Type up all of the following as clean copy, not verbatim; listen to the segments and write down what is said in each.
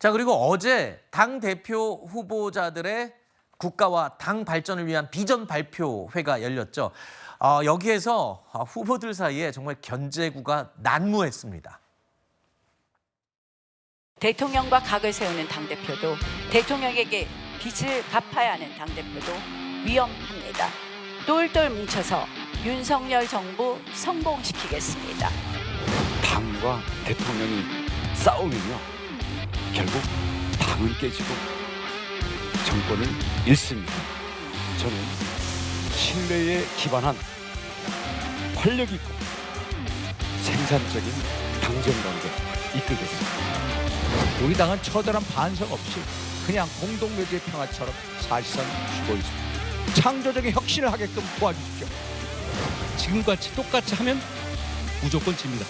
자, 그리고 어제 당대표 후보자들의 국가와 당 발전을 위한 비전 발표회가 열렸죠. 여기에서 후보들 사이에 정말 견제구가 난무했습니다. 대통령과 각을 세우는 당대표도 대통령에게 빚을 갚아야 하는 당대표도 위험합니다. 똘똘 뭉쳐서 윤석열 정부 성공시키겠습니다. 당과 대통령이 싸우면요. 결국 당은 깨지고 정권을 잃습니다. 저는 신뢰에 기반한 활력 있고 생산적인 당정관계 이끌겠습니다. 우리 당은 처절한 반석 없이 그냥 공동묘지의 평화처럼 사실상 죽어 있습니다. 창조적인 혁신을 하게끔 도와주십시오. 지금같이 똑같이 하면 무조건 집니다.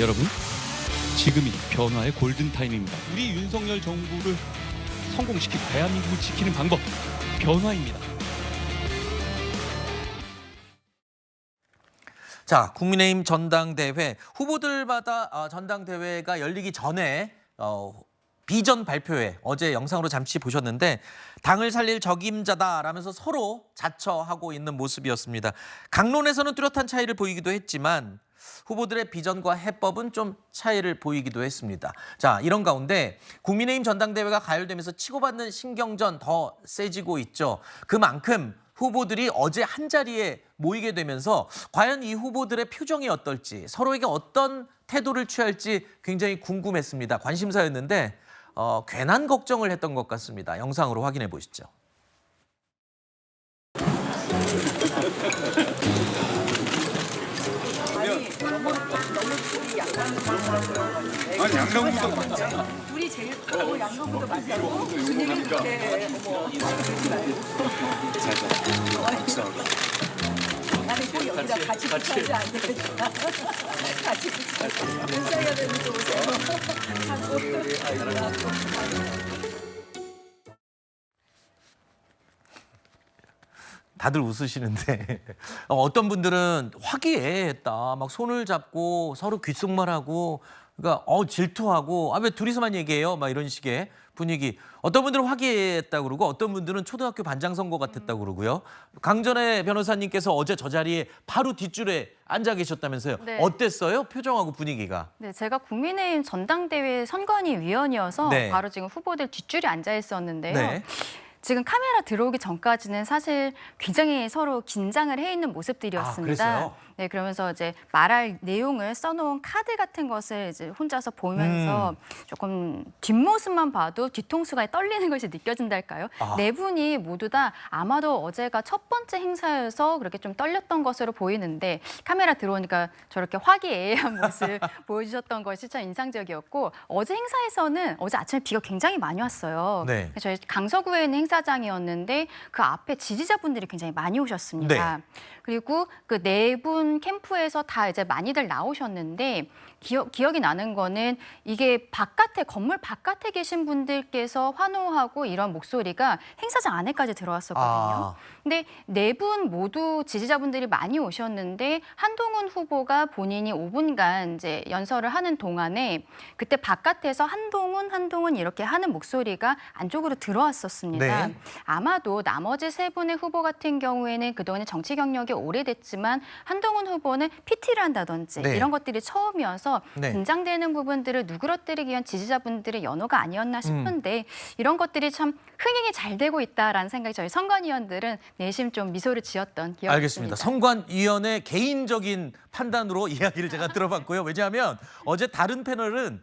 여러분, 지금이 변화의 골든타임입니다. 우리 윤석열 정부를 성공시키고 대한민국을 지키는 방법, 변화입니다. 자, 국민의힘 전당대회 후보들마다 전당대회가 열리기 전에 비전 발표회 어제 영상으로 잠시 보셨는데 당을 살릴 적임자다라면서 서로 자처하고 있는 모습이었습니다. 강론에서는 뚜렷한 차이를 보이기도 했지만 후보들의 비전과 해법은 좀 차이를 보이기도 했습니다. 자, 이런 가운데 국민의힘 전당대회가 가열되면서 치고받는 신경전 더 세지고 있죠. 그만큼 후보들이 어제 한자리에 모이게 되면서 과연 이 후보들의 표정이 어떨지, 서로에게 어떤 태도를 취할지 굉장히 궁금했습니다. 관심사였는데 괜한 걱정을 했던 것 같습니다. 영상으로 확인해 보시죠. 아니 양강구도 맞잖아. 둘이 제일 크고 양강구도 맞다고? 분위기 그렇게 그러지 말고. 나는 꼭 여기다 같이 붙여야지 안 되겠다. 같이 붙여야지. 윤석열 대표도 오세요. 다들 웃으시는데 어떤 분들은 화기애애했다. 막 손을 잡고 서로 귓속말하고 그러니까 질투하고 왜 둘이서만 얘기해요? 막 이런 식의 분위기. 어떤 분들은 화기애애했다고 그러고 어떤 분들은 초등학교 반장 선거 같았다고 그러고요. 강전의 변호사님께서 어제 저 자리에 바로 뒷줄에 앉아 계셨다면서요. 네. 어땠어요? 표정하고 분위기가. 네, 제가 국민의힘 전당대회 선관위 위원이어서 네. 바로 지금 후보들 뒷줄에 앉아 있었는데요. 네. 지금 카메라 들어오기 전까지는 사실 굉장히 서로 긴장을 해 있는 모습들이었습니다. 그랬어요? 네, 그러면서 이제 말할 내용을 써놓은 카드 같은 것을 이제 혼자서 보면서 조금 뒷모습만 봐도 뒤통수가 떨리는 것이 느껴진달까요? 네 분이 모두 다 아마도 어제가 첫 번째 행사여서 그렇게 좀 떨렸던 것으로 보이는데 카메라 들어오니까 저렇게 화기애애한 모습 보여주셨던 것이 참 인상적이었고 어제 행사에서는 어제 아침에 비가 굉장히 많이 왔어요. 네. 저희 강서구에 있는 행사장이었는데 그 앞에 지지자분들이 굉장히 많이 오셨습니다. 네. 그리고 그 네 분 캠프에서 다 이제 많이들 나오셨는데 기억이 나는 거는 이게 바깥에 건물 바깥에 계신 분들께서 환호하고 이런 목소리가 행사장 안에까지 들어왔었거든요. 근데 네 분 모두 지지자분들이 많이 오셨는데 한동훈 후보가 본인이 5분간 이제 연설을 하는 동안에 그때 바깥에서 한동훈 이렇게 하는 목소리가 안쪽으로 들어왔었습니다. 네. 아마도 나머지 세 분의 후보 같은 경우에는 그동안에 정치 경력이 오래됐지만 한동훈 후보는 PT를 한다든지 네. 이런 것들이 처음이어서 네. 긴장되는 부분들을 누그러뜨리기 위한 지지자분들의 연호가 아니었나 싶은데 이런 것들이 참 흥행이 잘 되고 있다라는 생각이 저희 선관위원들은 내심 좀 미소를 지었던 기억이 알겠습니다. 있습니다. 선관위원회 개인적인 판단으로 이야기를 제가 들어봤고요. 왜냐하면 어제 다른 패널은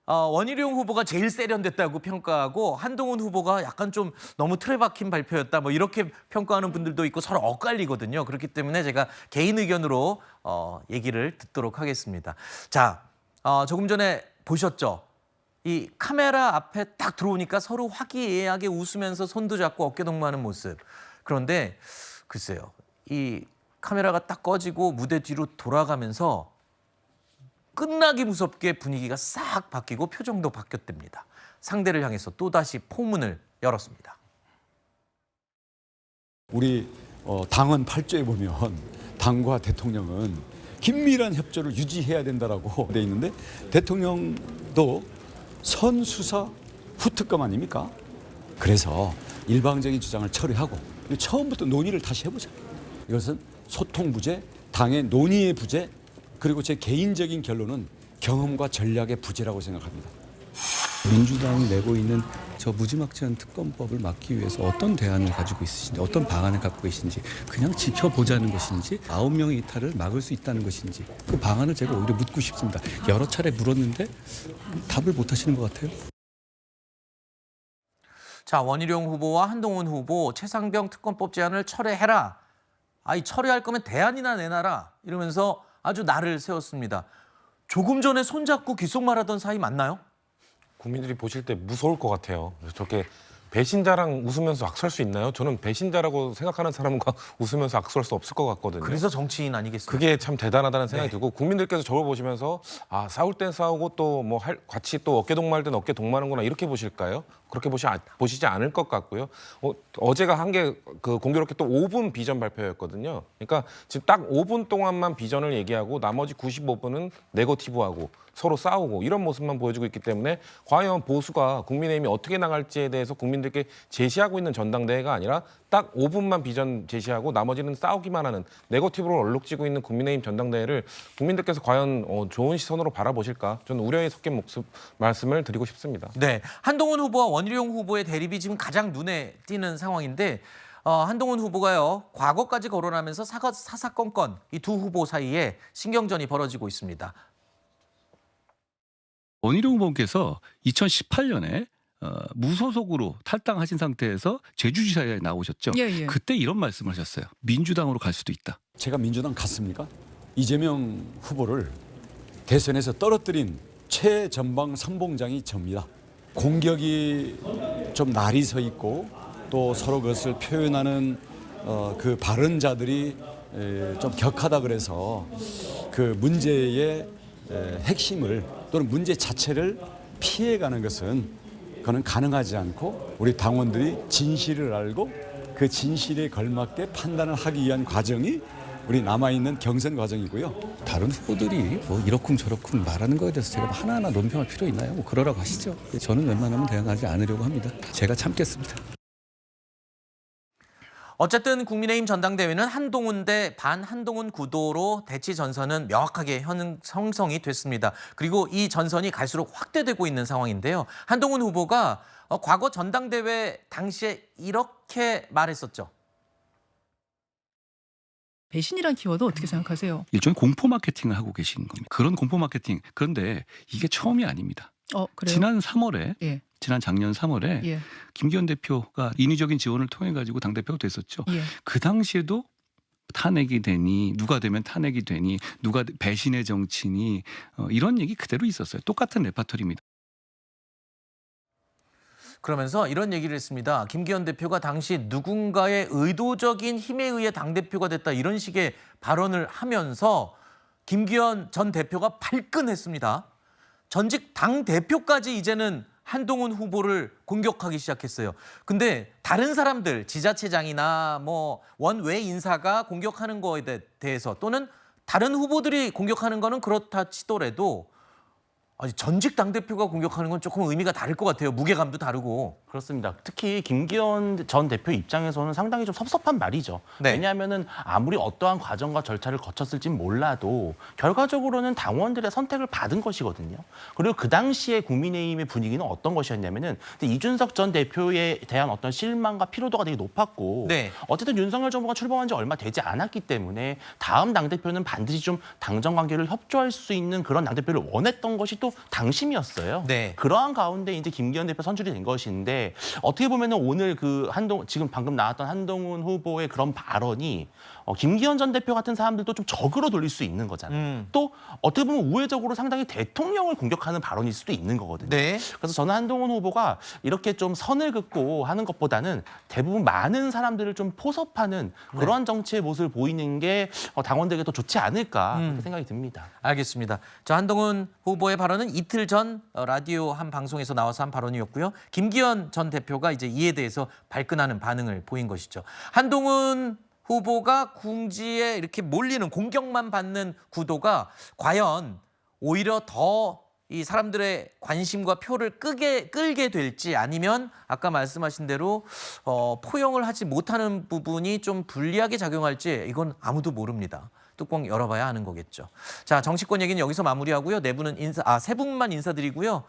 원희룡 후보가 제일 세련됐다고 평가하고 한동훈 후보가 약간 좀 너무 틀에 박힌 발표였다 뭐 이렇게 평가하는 분들도 있고 서로 엇갈리거든요. 그렇기 때문에 제가 개인 의견으로 얘기를 듣도록 하겠습니다. 자, 조금 전에 보셨죠? 이 카메라 앞에 딱 들어오니까 서로 화기애애하게 웃으면서 손도 잡고 어깨 동무하는 모습. 그런데 글쎄요. 이 카메라가 딱 꺼지고 무대 뒤로 돌아가면서 끝나기 무섭게 분위기가 싹 바뀌고 표정도 바뀌었답니다. 상대를 향해서 또다시 포문을 열었습니다. 우리 당헌 8조에 보면 당과 대통령은 긴밀한 협조를 유지해야 된다라고 돼 있는데 대통령도 선수사 후특검 아닙니까? 그래서 일방적인 주장을 처리하고 처음부터 논의를 다시 해보자. 이것은 소통 부재, 당의 논의의 부재, 그리고 제 개인적인 결론은 경험과 전략의 부재라고 생각합니다. 민주당이 내고 있는 저 무지막지한 특검법을 막기 위해서 어떤 대안을 가지고 있으신지, 어떤 방안을 갖고 계신지, 그냥 지켜보자는 것인지, 9명의 이탈을 막을 수 있다는 것인지, 그 방안을 제가 오히려 묻고 싶습니다. 여러 차례 물었는데 답을 못 하시는 것 같아요. 자, 원희룡 후보와 한동훈 후보 최상병 특검법 제안을 철회해라. 아이 철회할 거면 대안이나 내놔라. 이러면서 아주 날을 세웠습니다. 조금 전에 손잡고 귓속말하던 사이 맞나요? 국민들이 보실 때 무서울 것 같아요. 저렇게 배신자랑 웃으면서 악수할 수 있나요? 저는 배신자라고 생각하는 사람과 웃으면서 악수할 수 없을 것 같거든요. 그래서 정치인 아니겠습니까? 그게 참 대단하다는 생각이 네. 들고 국민들께서 저걸 보시면서 아 싸울 땐 싸우고 또 뭐 같이 또 어깨 동무할 땐 어깨 동무하는구나 이렇게 보실까요? 그렇게 보시지 않을 것 같고요. 어제가 한 게 그 공교롭게 또 5분 비전 발표였거든요. 그러니까 지금 딱 5분 동안만 비전을 얘기하고 나머지 95분은 네거티브하고 서로 싸우고 이런 모습만 보여주고 있기 때문에 과연 보수가 국민의힘이 어떻게 나갈지에 대해서 국민들께 제시하고 있는 전당대회가 아니라 딱 5분만 비전 제시하고 나머지는 싸우기만 하는 네거티브로 얼룩지고 있는 국민의힘 전당대회를 국민들께서 과연 좋은 시선으로 바라보실까? 저는 우려에 섞인 말씀을 드리고 싶습니다. 네, 한동훈 후보와 원희룡 후보의 대립이 지금 가장 눈에 띄는 상황인데 한동훈 후보가요 과거까지 거론하면서 사사건건 이 두 후보 사이에 신경전이 벌어지고 있습니다. 원희룡 후보께서 2018년에 무소속으로 탈당하신 상태에서 제주지사에 나오셨죠. 예. 그때 이런 말씀을 하셨어요. 민주당으로 갈 수도 있다. 제가 민주당 갔습니까? 이재명 후보를 대선에서 떨어뜨린 최전방 선봉장이 접니다. 공격이 좀 날이 서 있고 또 서로 그것을 표현하는 그 발언자들이 좀 격하다 그래서 그 문제의 핵심을 또는 문제 자체를 피해가는 것은 그거는 가능하지 않고 우리 당원들이 진실을 알고 그 진실에 걸맞게 판단을 하기 위한 과정이 우리 남아있는 경선 과정이고요. 다른 후보들이 뭐 이렇쿵 저렇쿵 말하는 거에 대해서 제가 하나하나 논평할 필요 있나요? 뭐 그러라고 하시죠. 저는 웬만하면 대응하지 않으려고 합니다. 제가 참겠습니다. 어쨌든 국민의힘 전당대회는 한동훈 대 반한동훈 구도로 대치 전선은 명확하게 형성이 됐습니다. 그리고 이 전선이 갈수록 확대되고 있는 상황인데요. 한동훈 후보가 과거 전당대회 당시에 이렇게 말했었죠. 배신이란 키워드 어떻게 생각하세요? 일종의 공포 마케팅을 하고 계시는 겁니다. 그런 공포 마케팅. 그런데 이게 처음이 아닙니다. 그래요? 지난 3월에 예. 지난 작년 3월에 예. 김기현 대표가 인위적인 지원을 통해 가지고 당대표가 됐었죠. 예. 그 당시에도 탄핵이 되니 누가 되면 탄핵이 되니 누가 배신의 정치니 이런 얘기 그대로 있었어요. 똑같은 레파토리입니다. 그러면서 이런 얘기를 했습니다. 김기현 대표가 당시 누군가의 의도적인 힘에 의해 당대표가 됐다 이런 식의 발언을 하면서 김기현 전 대표가 발끈했습니다. 전직 당대표까지 이제는 한동훈 후보를 공격하기 시작했어요. 근데 다른 사람들, 지자체장이나 뭐 원외 인사가 공격하는 거에 대해서 또는 다른 후보들이 공격하는 거는 그렇다 치더라도 전직 당대표가 공격하는 건 조금 의미가 다를 것 같아요. 무게감도 다르고. 그렇습니다. 특히 김기현 전 대표 입장에서는 상당히 좀 섭섭한 말이죠. 네. 왜냐하면은 아무리 어떠한 과정과 절차를 거쳤을진 몰라도 결과적으로는 당원들의 선택을 받은 것이거든요. 그리고 그 당시에 국민의힘의 분위기는 어떤 것이었냐면은 이준석 전 대표에 대한 어떤 실망과 피로도가 되게 높았고 네. 어쨌든 윤석열 정부가 출범한 지 얼마 되지 않았기 때문에 다음 당대표는 반드시 좀 당정 관계를 협조할 수 있는 그런 당대표를 원했던 것이 또 당심이었어요. 네. 그러한 가운데 이제 김기현 대표 선출이 된 것인데 어떻게 보면은 오늘 그 지금 방금 나왔던 한동훈 후보의 그런 발언이 김기현 전 대표 같은 사람들도 좀 적으로 돌릴 수 있는 거잖아요. 또 어떻게 보면 우회적으로 상당히 대통령을 공격하는 발언일 수도 있는 거거든요. 네. 그래서 저는 한동훈 후보가 이렇게 좀 선을 긋고 하는 것보다는 대부분 많은 사람들을 좀 포섭하는 그러한 정치의 모습을 보이는 게 당원들에게 더 좋지 않을까 그렇게 생각이 듭니다. 알겠습니다. 저 한동훈 후보의 발언은 이틀 전 라디오 한 방송에서 나와서 한 발언이었고요. 김기현 전 대표가 이제 이에 대해서 발끈하는 반응을 보인 것이죠. 한동훈 후보가 궁지에 이렇게 몰리는 공격만 받는 구도가 과연 오히려 더 이 사람들의 관심과 표를 끌게 될지 아니면 아까 말씀하신 대로 포용을 하지 못하는 부분이 좀 불리하게 작용할지 이건 아무도 모릅니다. 뚜껑 열어봐야 하는 거겠죠. 자, 정치권 얘기는 여기서 마무리하고요. 세 분만 인사드리고요.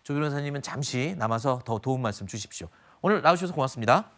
조 변호사님은 잠시 남아서 더 도움 말씀 주십시오. 오늘 나와주셔서 고맙습니다.